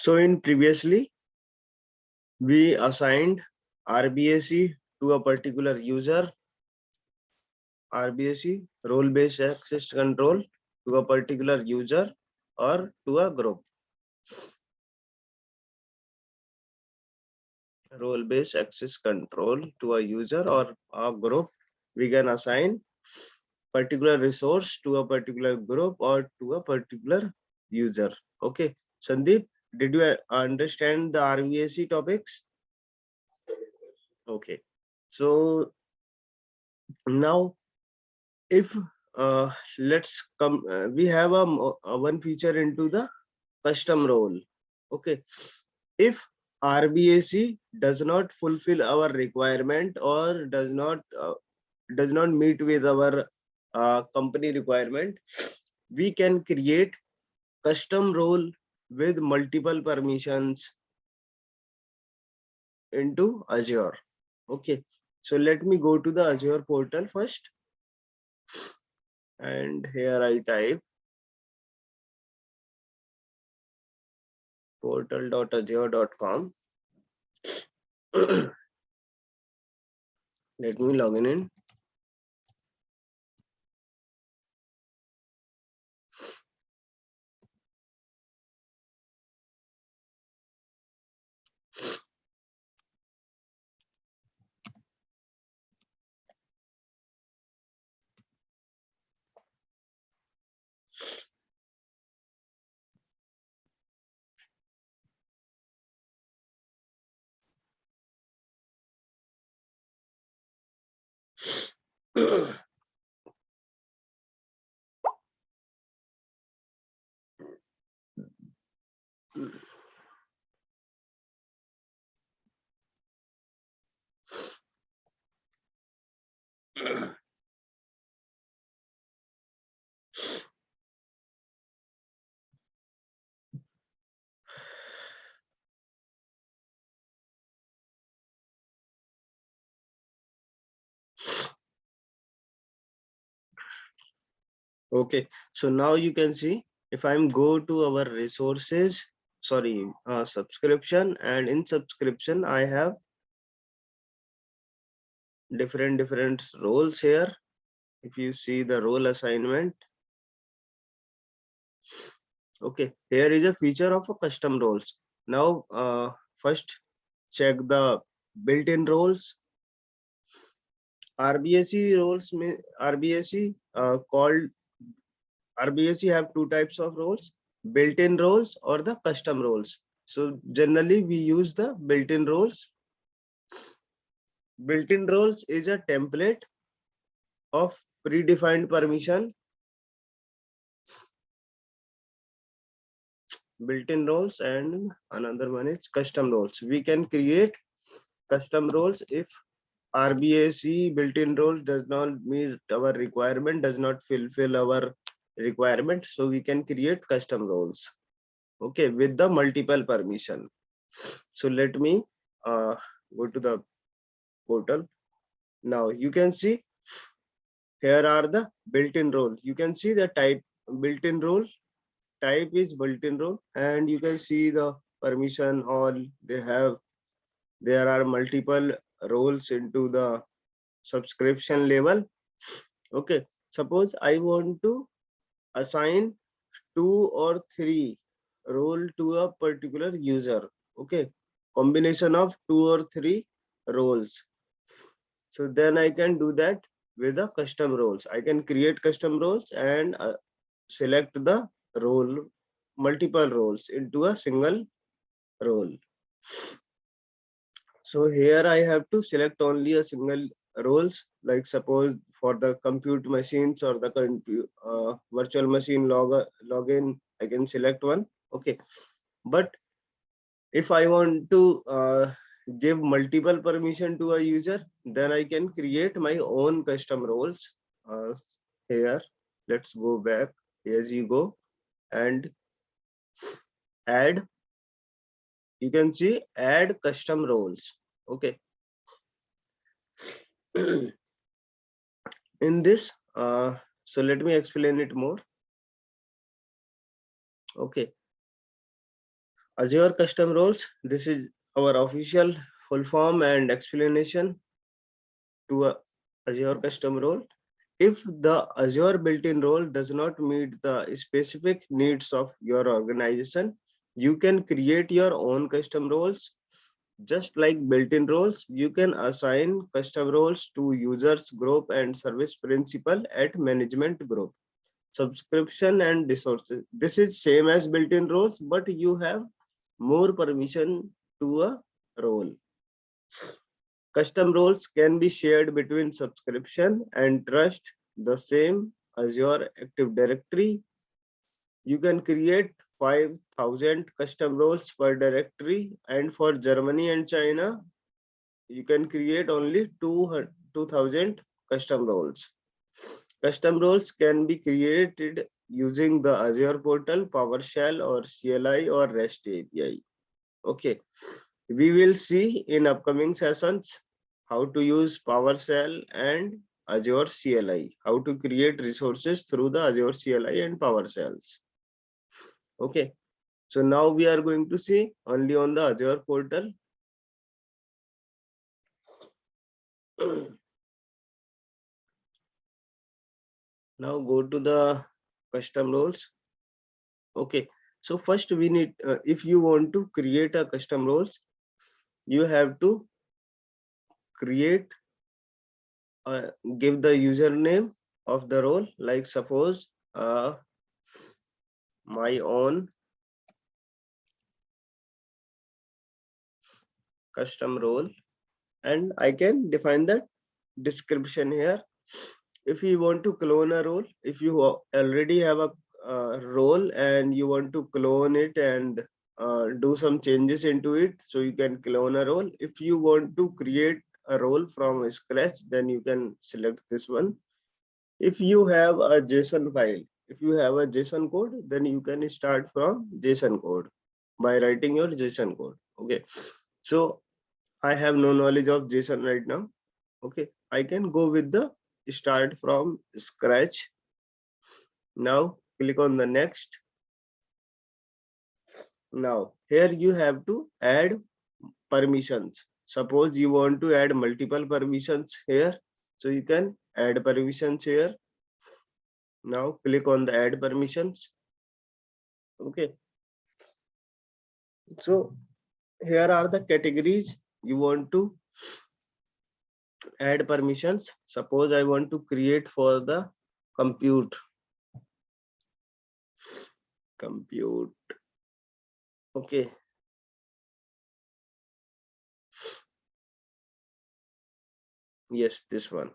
So in previously, we assigned RBAC to a particular user, RBAC, role-based access control, to a particular user or to a group. Role-based access control to a user or a group. We can assign particular resource to a particular group or to a particular user. Okay, Sandeep, did you understand the RBAC topics? Okay, so now if let's come, we have one feature into the custom role. Okay, if RBAC does not fulfill our requirement or does not meet with our company requirement, we can create custom role with multiple permissions into Azure. Okay, so let me go to the Azure portal first, and here I type portal.azure.com. Let me log in. Okay, so now you can see if I'm go to our resources, sorry, subscription, and in subscription I have different roles here. If you see the role assignment, okay, here is a feature of a custom roles. Now first check the built-in roles. RBAC roles may RBAC called RBAC have two types of roles, built-in roles or the custom roles. So generally we use the built-in roles. Built-in roles is a template of predefined permission. Built-in roles, and another one is custom roles. We can create custom roles if RBAC built-in roles does not meet our requirement, does not fulfill our requirement. So we can create custom roles. Okay, with the multiple permission. So let me go to the portal. Now you can see here are the built-in roles. You can see the type built-in role. Type is built-in role, and you can see the permission all they have. There are multiple roles into the subscription level. Okay, suppose I want to assign 2 or 3 role to a particular user. Okay, combination of 2 or 3 roles. So then I can do that with the custom roles. I can create custom roles and select the role, multiple roles into a single role. So here I have to select only a single roles, like suppose for the compute machines or the virtual machine login, I can select one. Okay, but if I want to give multiple permission to a user, then I can create my own custom roles. Here, let's go back as you go and add. You can see add custom roles. Okay. In this, so let me explain it more. Okay. Azure custom roles. This is our official full form and explanation to a Azure custom role. If the Azure built-in role does not meet the specific needs of your organization, you can create your own custom roles. Just like built-in roles, you can assign custom roles to users group and service principal at management group, subscription and resources. This is same as built-in roles, but you have more permission to a role. Custom roles can be shared between subscription and trust, the same Azure Active Directory. You can create 5,000 custom roles per directory, and for Germany and China, you can create only 2,000 custom roles. Custom roles can be created using the Azure portal, PowerShell or CLI or REST API. Okay, we will see in upcoming sessions how to use PowerShell and Azure CLI, how to create resources through the Azure CLI and PowerShells. Okay, so now we are going to see only on the Azure portal. Now go to the custom roles. Okay, so first we need, if you want to create a custom roles, you have to create, give the username of the role, like suppose my own custom role, and I can define that description here. If you want to clone a role, if you already have a role and you want to clone it and do some changes into it, so you can clone a role. If you want to create a role from scratch, then you can select this one. If you have a JSON file, if you have a JSON code, then you can start from JSON code by writing your JSON code. Okay, so I have no knowledge of JSON right now. Okay, I can go with the start from scratch. Now click on the next. Now here you have to add permissions. Suppose you want to add multiple permissions here, so you can add permissions here. Now click on the add permissions. Okay, so here are the categories you want to add permissions. Suppose I want to create for the compute. Okay, yes, this one.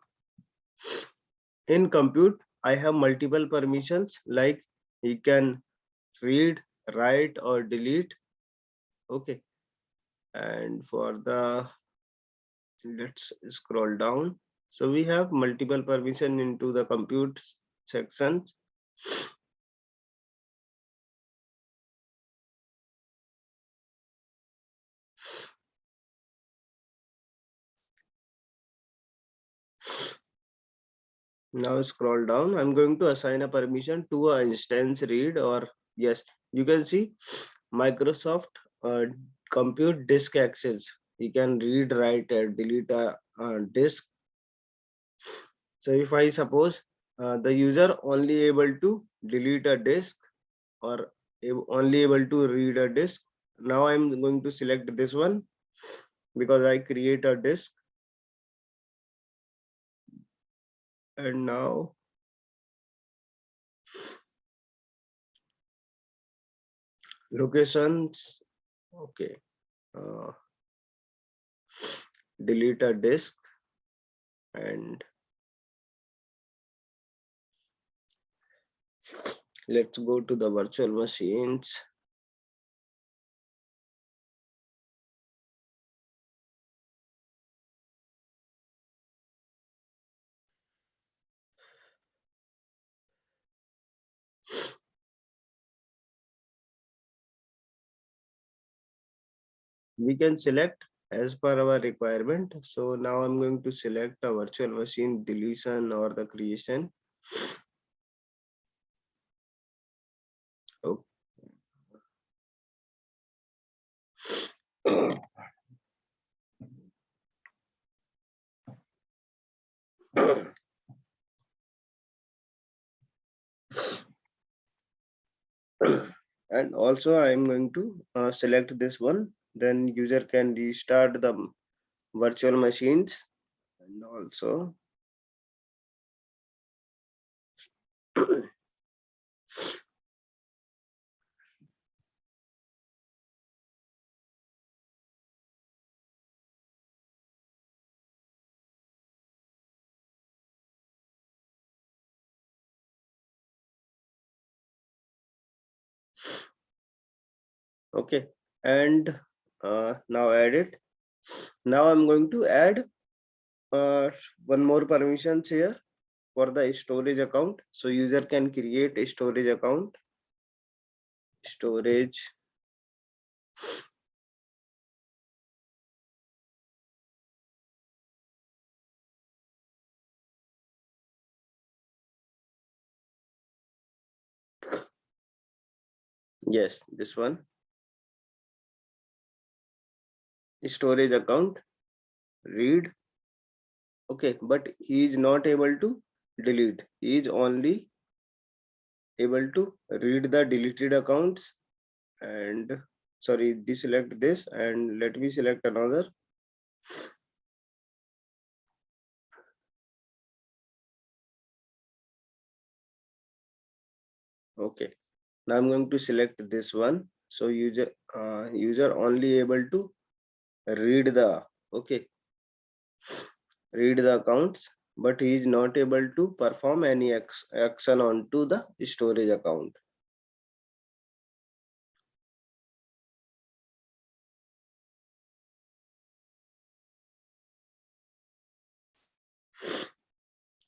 In compute, I have multiple permissions, like you can read, write or delete. Okay, and for the, let's scroll down. So we have multiple permission into the compute section. Now scroll down. I'm going to assign a permission to a instance read, or yes, you can see Microsoft compute disk access. You can read, write, delete a disk. So if I suppose the user only able to delete a disk or only able to read a disk, now I'm going to select this one because I create a disk. And now locations. Okay, delete a disk, and let's go to the virtual machines. We can select as per our requirement. So now I'm going to select a virtual machine deletion or the creation. Okay. And also I am going to select this one, then user can restart the virtual machines. And also okay, and now add it. Now I'm going to add uh, one more permissions here for the storage account. So user can create a storage account, storage. Yes, this one, storage account, read. Okay, but he is not able to delete. He is only able to read the deleted accounts. And sorry, deselect this and let me select another. Okay, now I'm going to select this one. So user only able to read the, okay, read the accounts, but he is not able to perform any action onto the storage account.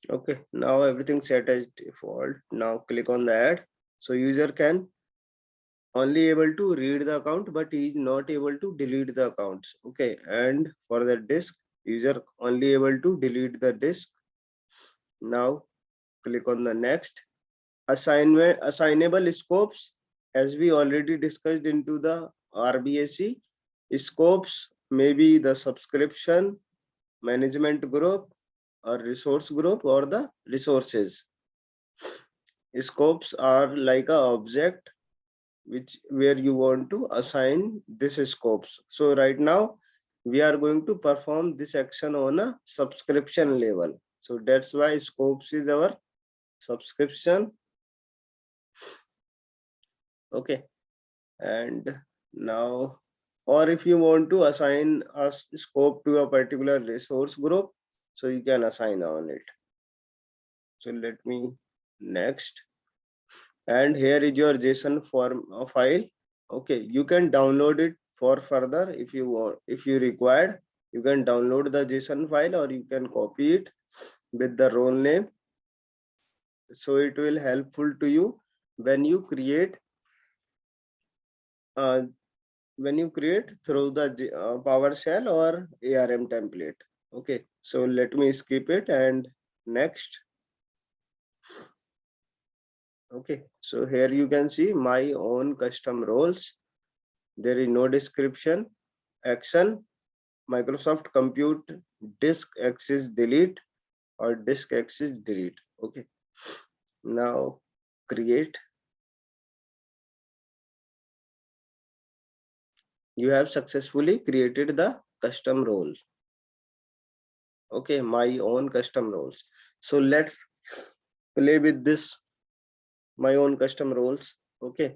Okay, now everything set as default. Now click on the add. So user can only able to read the account, but he is not able to delete the accounts. Okay, and for the disk, user only able to delete the disk. Now click on the next. Assignable scopes, as we already discussed into the RBAC, scopes may be the subscription, management group, or resource group, or the resources. Scopes are like a object which where you want to assign this scopes. So right now we are going to perform this action on a subscription level. So that's why scopes is our subscription. Okay, and now, or if you want to assign a scope to a particular resource group, so you can assign on it. So let me next, and here is your JSON form file. Okay, you can download it for further if you want. If you required, you can download the JSON file or you can copy it with the role name, so it will helpful to you when you create uh, through the PowerShell or ARM template. Okay, so let me skip it and next. Okay, so here you can see my own custom roles. There is no description, action, Microsoft Compute, disk access delete or disk access delete. Okay, now create. You have successfully created the custom role. Okay, my own custom roles. So let's play with this, my own custom roles. Okay.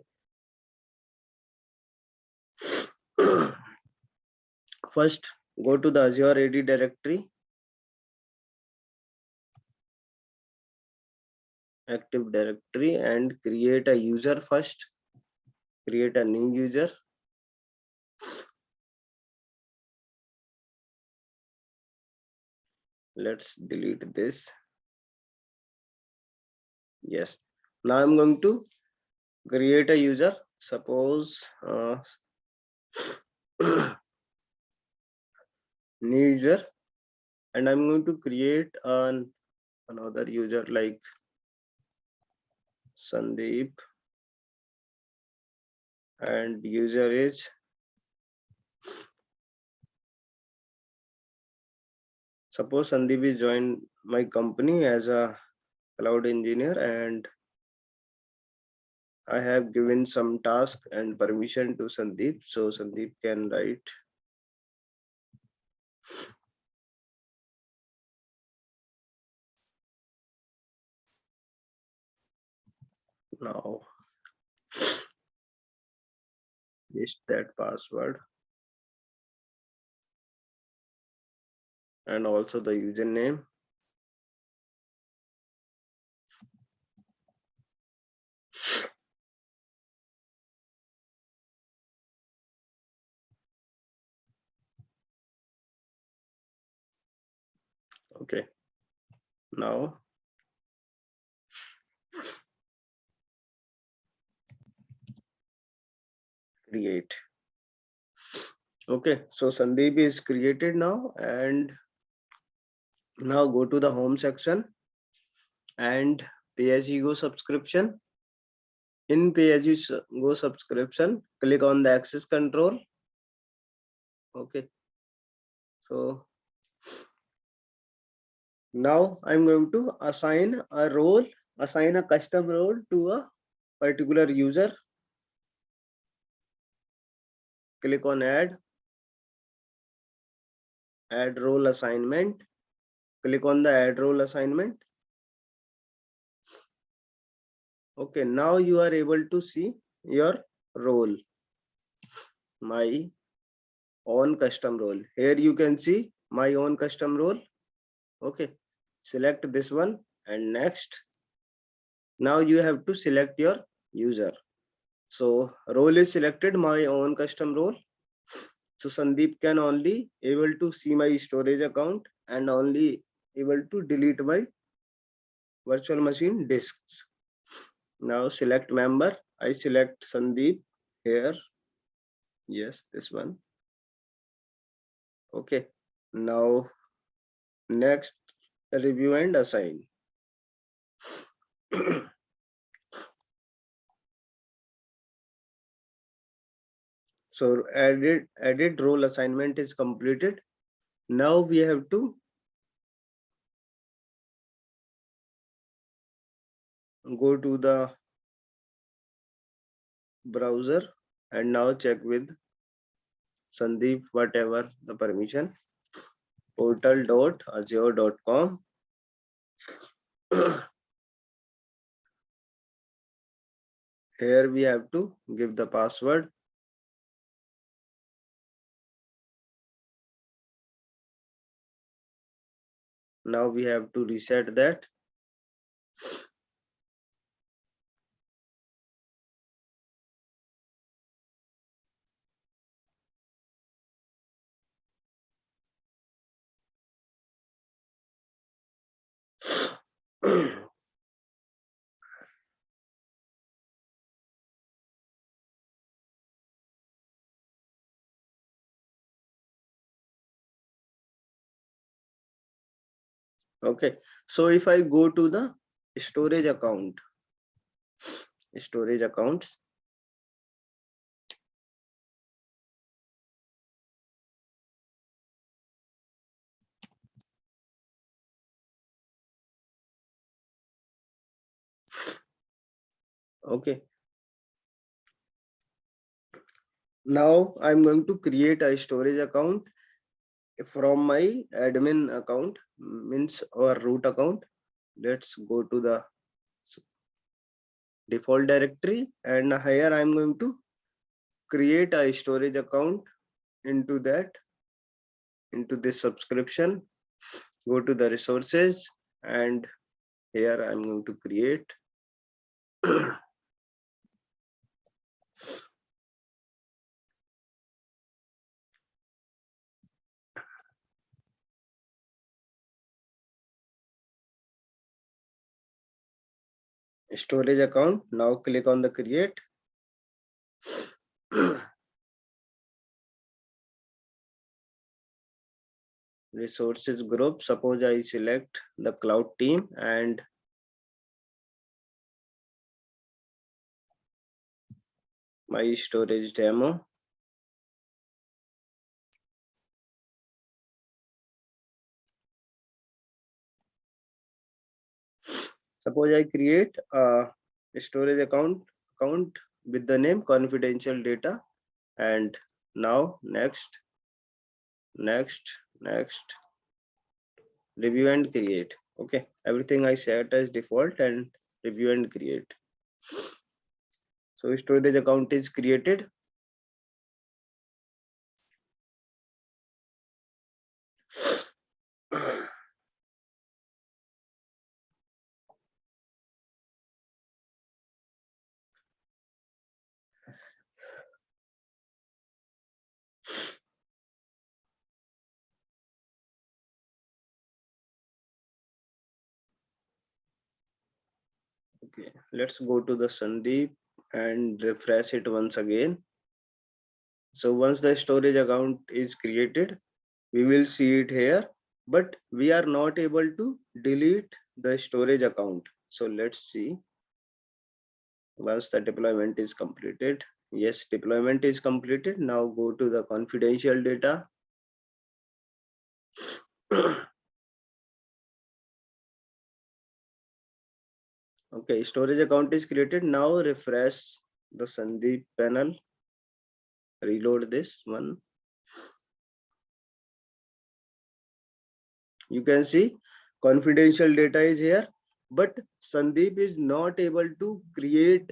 First, go to the Azure AD directory, Active Directory, and create a user first. Create a new user. Let's delete this. Yes. Now I'm going to create a user. Suppose new user, and I'm going to create another user like Sandeep, and user is suppose Sandeep is joined my company as a cloud engineer, and I have given some task and permission to Sandeep, so Sandeep can write. Now, paste that password and also the username. Okay. Now, create. Okay, so Sandeep is created now, and now go to the home section and pay as you go subscription. In pay as you go subscription, click on the access control. Okay, so now I'm going to assign a role, assign a custom role to a particular user. Click on add role assignment. Click on the add role assignment. Okay, now you are able to see your role, my own custom role. Here you can see my own custom role. Okay, select this one and next. Now you have to select your user. So role is selected, my own custom role. So Sandeep can only able to see my storage account and only able to delete my virtual machine disks. Now select member. I select Sandeep here. Yes, this one. Okay. Now next, review and assign. So added role assignment is completed. Now we have to go to the browser and now check with Sandeep whatever the permission, portal.azure.com. Here we have to give the password. Now we have to reset that. Okay, so if I go to the storage account, storage accounts, okay, now I'm going to create a storage account from my admin account, means our root account. Let's go to the default directory, and here I'm going to create a storage account into that, into this subscription. Go to the resources, and here I'm going to create storage account. Now click on the create. Resources group, suppose I select the cloud team and my storage demo. Suppose I create a storage account account with the name confidential data. And now next, review and create. Okay, everything I set as default and review and create. So storage account is created. Okay, let's go to the Sandeep and refresh it once again. So once the storage account is created, we will see it here, but we are not able to delete the storage account. So let's see. Once the deployment is completed, yes, deployment is completed. Now go to the confidential data. Okay, storage account is created. Now refresh the Sandeep panel. Reload this one. You can see confidential data is here, but Sandeep is not able to create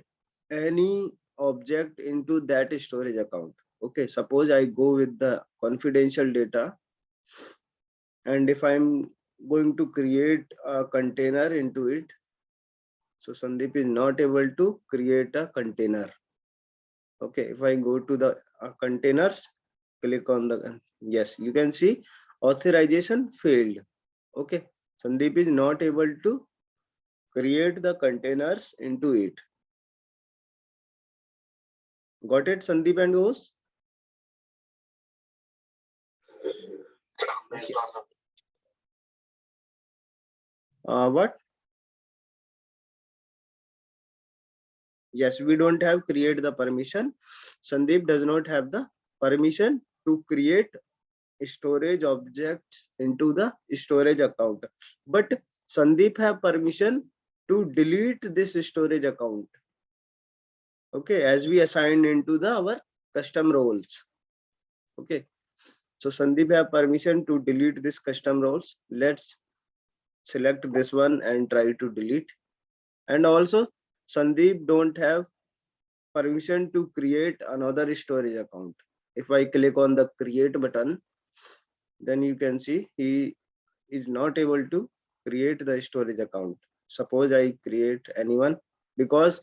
any object into that storage account. Okay, suppose I go with the confidential data, and if I'm going to create a container into it, so Sandeep is not able to create a container. Okay, if I go to the containers, click on the, yes, you can see authorization failed. Okay, Sandeep is not able to create the containers into it. Got it, Sandeep and Ghosh? What? Yes, we don't have create the permission. Sandeep does not have the permission to create storage objects into the storage account. But Sandeep have permission to delete this storage account. Okay, as we assign into the our custom roles. Okay, so Sandeep have permission to delete this custom roles. Let's select this one and try to delete. And also Sandeep don't have permission to create another storage account. If I click on the create button, then you can see he is not able to create the storage account. Suppose I create anyone, because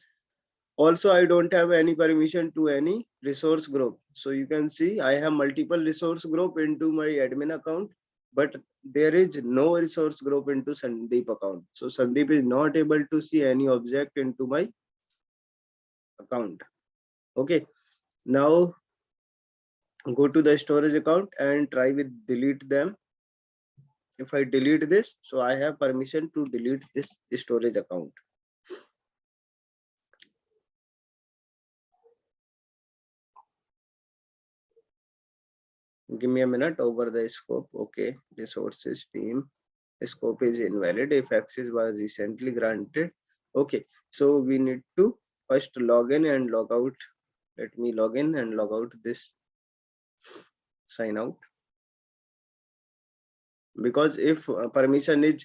also I don't have any permission to any resource group. So you can see I have multiple resource group into my admin account, but there is no resource group into Sandeep account. So Sandeep is not able to see any object into my account. Okay, now go to the storage account and try with delete them. If I delete this, so I have permission to delete this storage account. Give me a minute. Over the scope. Okay, resources team scope is invalid if access was recently granted. Okay, so we need to first log in and log out. Let me log in and log out this sign out, because if permission is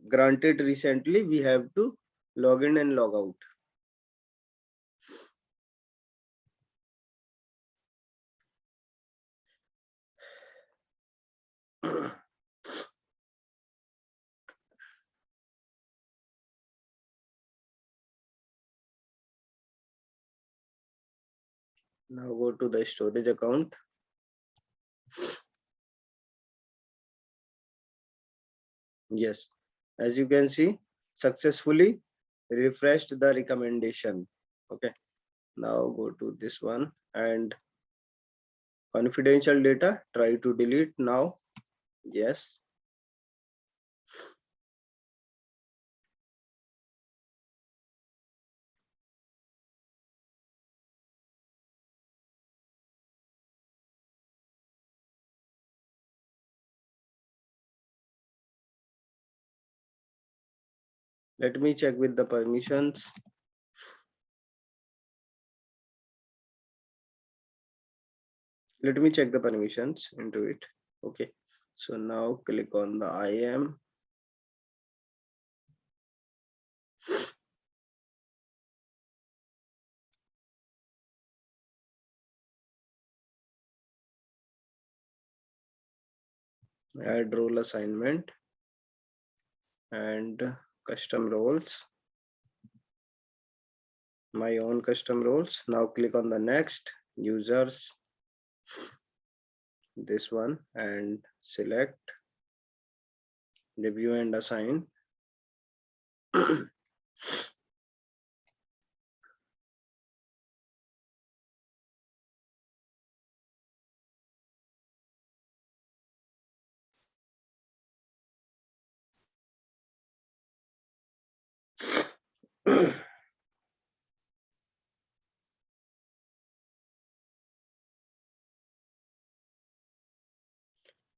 granted recently, we have to log in and log out. Now go to the storage account. Yes, as you can see, successfully refreshed the recommendation. Okay, now go to this one and confidential data, try to delete now. Yes. Let me check with the permissions. Let me check the permissions into it. Okay, so now click on the IAM. Add role assignment and custom roles, my own custom roles. Now click on the next users, this one, and select review and assign.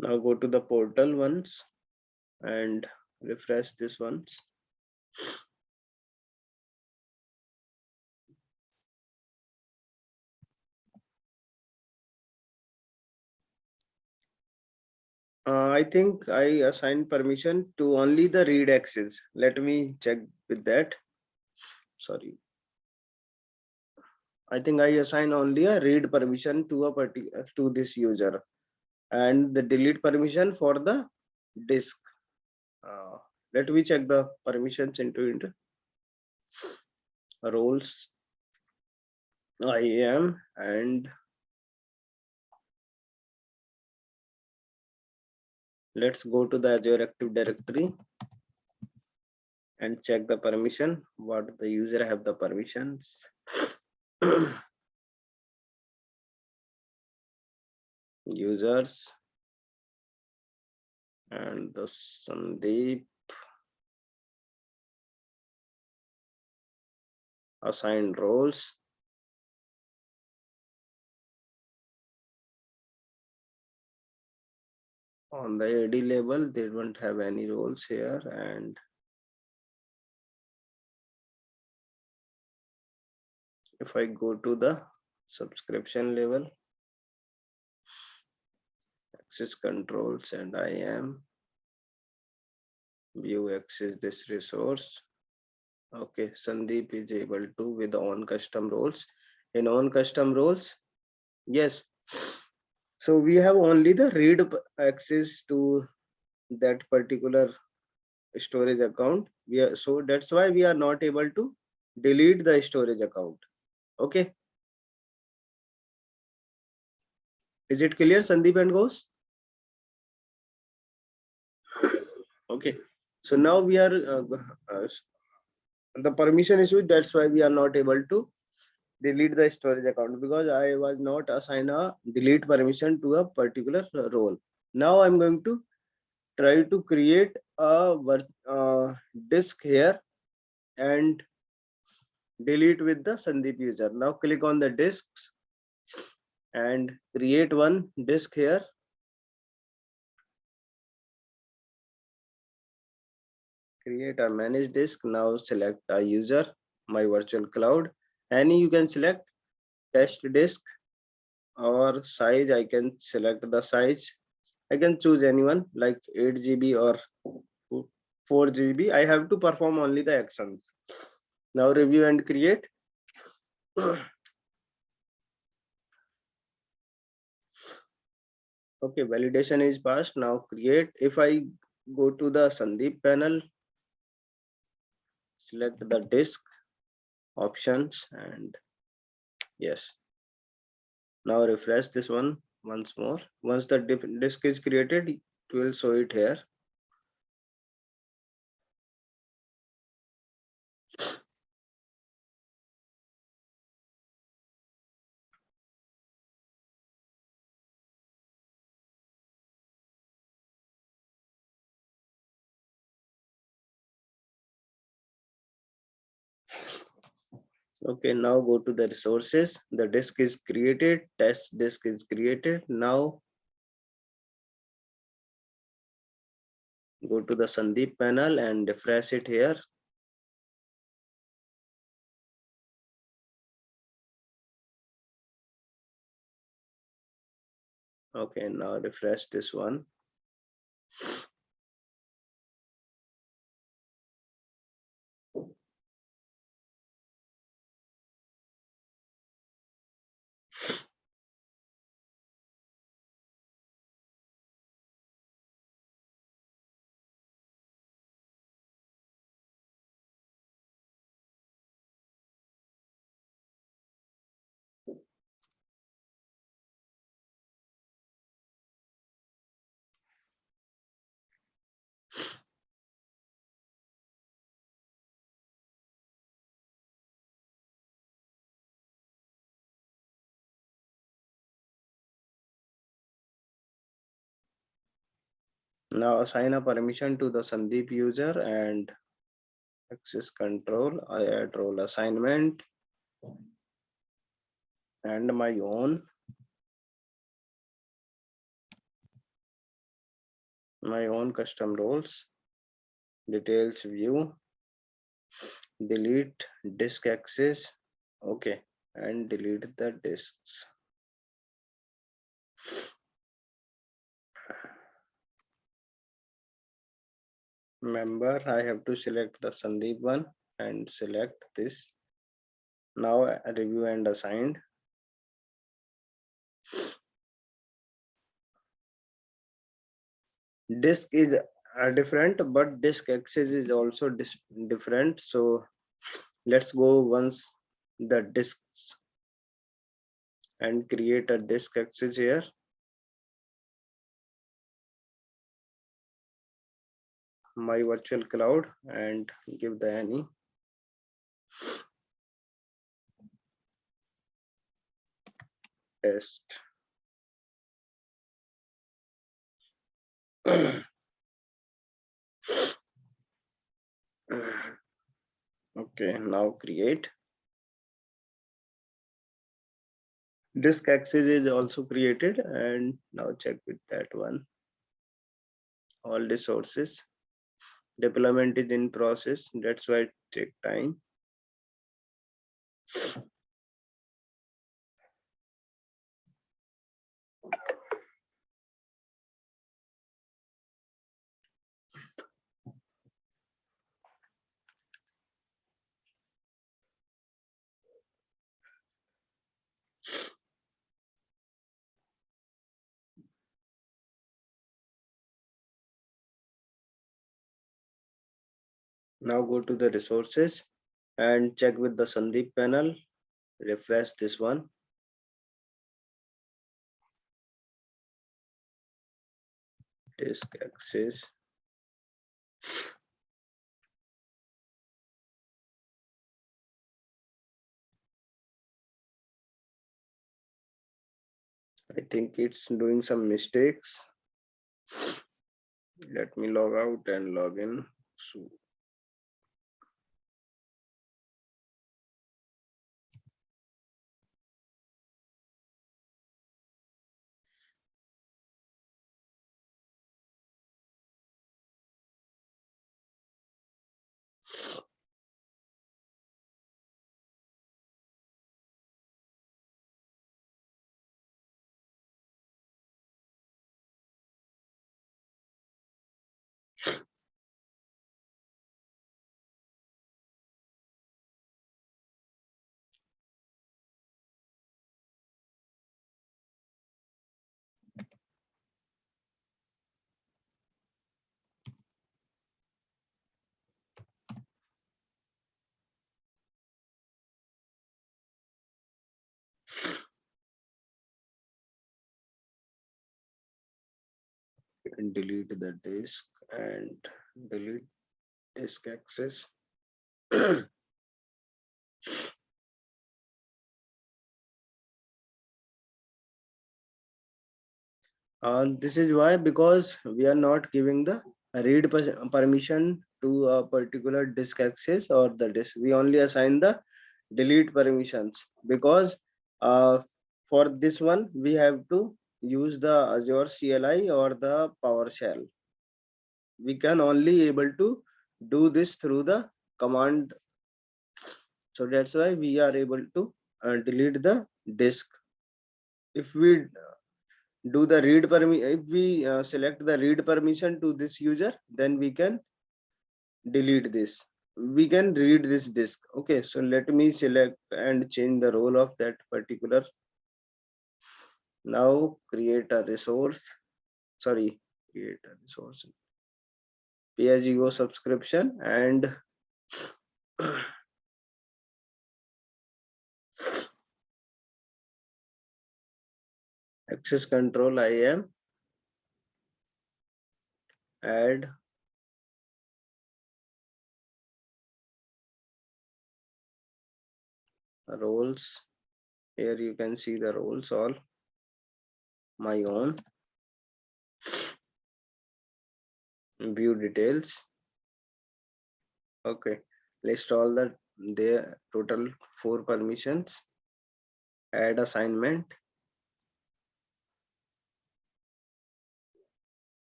Now go to the portal once and refresh this once. I think I assigned permission to only the read access. Let me check with that. Sorry. I think I assign only a read permission to a particular to this user, and the delete permission for the disk. Uh, Let me check the permissions into roles IAM, and let's go to the Azure Active Directory and check the permission, what the user have the permissions. Users and the Sandeep, assigned roles. On the AD level, they don't have any roles here, and if I go to the subscription level, access controls, and IAM, view access this resource. Okay, Sandeep is able to with on custom roles. In on custom roles, yes. So we have only the read access to that particular storage account. So that's why we are not able to delete the storage account. Okay. Is it clear, Sandeep and Ghosh? Okay. So now we are the permission issue. That's why we are not able to delete the storage account, because I was not assigned a delete permission to a particular role. Now I'm going to try to create a disk here and delete with the Sandeep user. Now click on the disks and create one disk here. Create a managed disk. Now select a user, my virtual cloud. Any you can select, test disk or size. I can select the size. I can choose anyone like 8 GB or 4 GB. I have to perform only the actions. Now review and create. Okay, validation is passed. Now create. If I go to the Sandeep panel, select the disk options, and yes. Now refresh this one once more. Once the disk is created, it will show it here. Okay, now go to the resources. The disk is created, test disk is created. Now go to the Sandeep panel and refresh it here. Okay, now refresh this one. Now assign a permission to the Sandeep user and access control. I add role assignment and my own custom roles. Details view, delete disk access. Okay, and delete the disks. Member, I have to select the Sandeep one and select this. Now review and assigned. Disk is different, but disk access is also different. So let's go once the disks and create a disk access here. My virtual cloud and give the any test. Okay, now create. Disk access is also created, and now check with that one. All resources. Deployment is in process. That's why it take time. Now go to the resources and check with the Sandeep panel. Refresh this one. Disk access. I think it's doing some mistakes. Let me log out and log in. So you can delete the disk and delete disk access. This is why, because we are not giving the read permission to a particular disk access or the disk. We only assign the delete permissions, because for this one we have to use the Azure CLI or the PowerShell. We can only able to do this through the command. So that's why we are able to delete the disk. If we do the read permission. If we select the read permission to this user, then we can delete this. We can read this disk. Okay, so let me select and change the role of that particular. Now create a resource. Sorry, create a resource. Pay-as-you-go subscription and access control IAM, add roles. Here you can see the roles all my own. View details. Okay, list all the there total 4 permissions. Add assignment.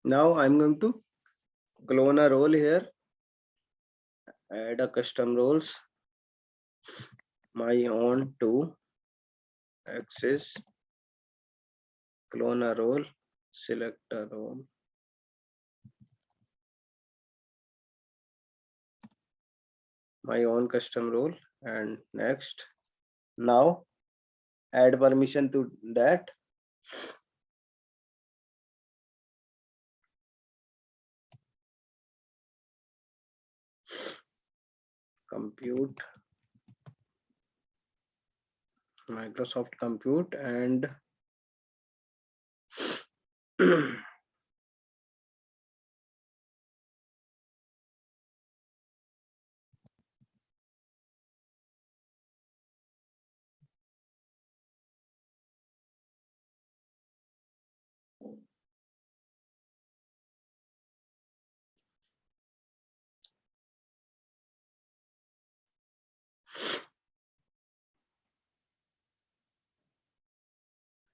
Now I'm going to clone a role here. Add a custom roles. My own to access. Clone a role. Select a role. My own custom role and next. Now add permission to that. Compute, Microsoft Compute and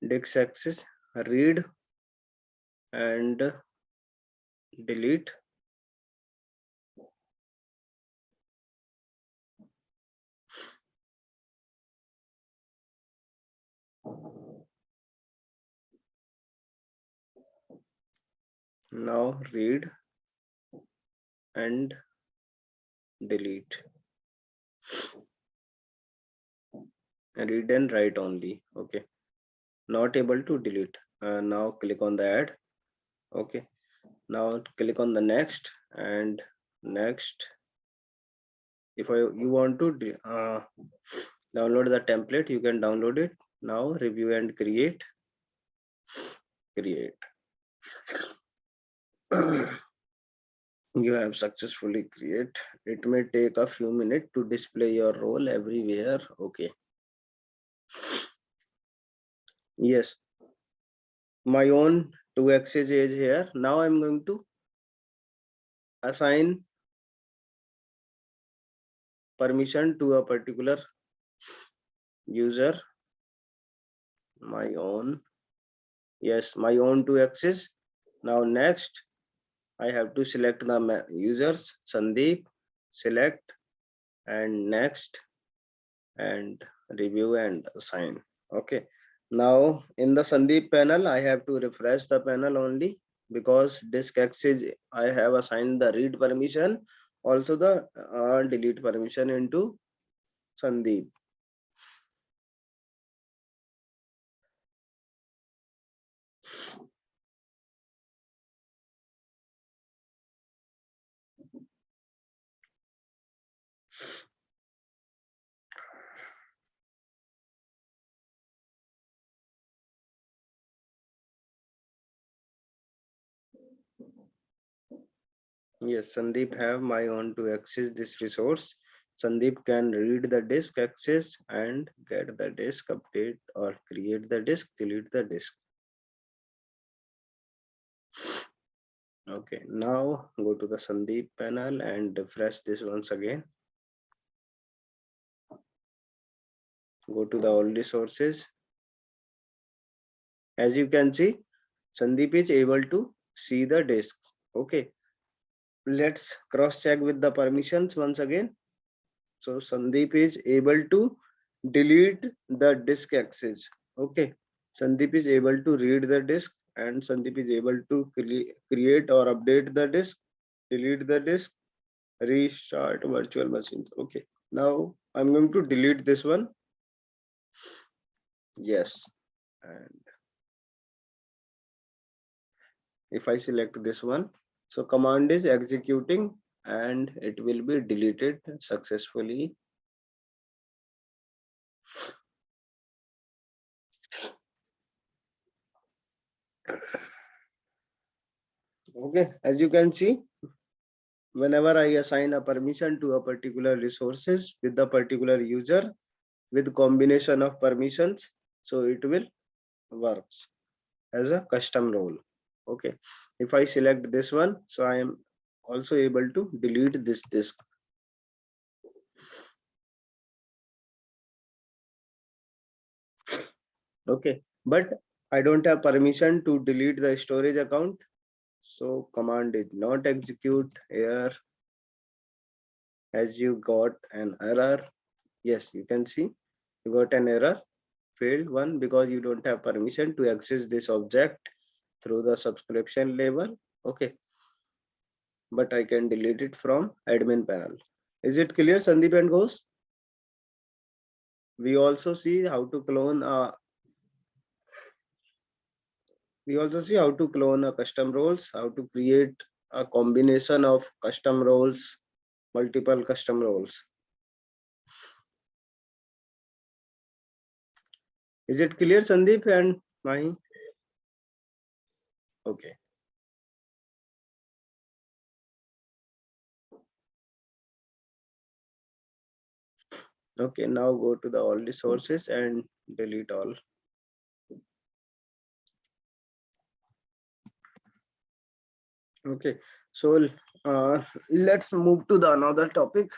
disk access, read and delete. Now read and delete. Read and write only. Okay, not able to delete. Now click on the add. Okay, now click on the next and next. If you want to download the template, you can download it. Now review and create. You have successfully created. It may take a few minutes to display your role everywhere. Okay. Yes, my own 2x's is here. Now I'm going to assign permission to a particular user. My own. Yes, my own 2x's. Now next, I have to select the users. Sandeep, select and next and review and assign. Okay. Now in the Sandeep panel, I have to refresh the panel only because disk access I have assigned the read permission, also the delete permission into Sandeep. Yes, Sandeep have my own to access this resource. Sandeep can read the disk access and get the disk update or create the disk, delete the disk. Okay, now go to the Sandeep panel and refresh this once again. Go to the all resources. As you can see, Sandeep is able to see the disks. Okay, let's cross check with the permissions once again. So Sandeep is able to delete the disk access. Okay. Sandeep is able to read the disk, and Sandeep is able to create or update the disk, delete the disk, restart virtual machines. Okay. Now I'm going to delete this one. Yes. And if I select this one, so command is executing and it will be deleted successfully. Okay, as you can see, whenever I assign a permission to a particular resources with the particular user with combination of permissions, so it will works as a custom role. Okay, if I select this one, so I am also able to delete this disk. Okay, but I don't have permission to delete the storage account, so command is not execute here, as you got an error. Yes, you can see you got an error, failed one, because you don't have permission to access this object through the subscription level. Okay, but I can delete it from admin panel. Is it clear, Sandeep and Ghosh? We also see how to clone a custom roles, how to create a combination of custom roles, multiple custom roles. Is it clear, Sandeep and Mahi? Okay. Okay, now go to the all resources and delete all. Okay, so let's move to the another topic.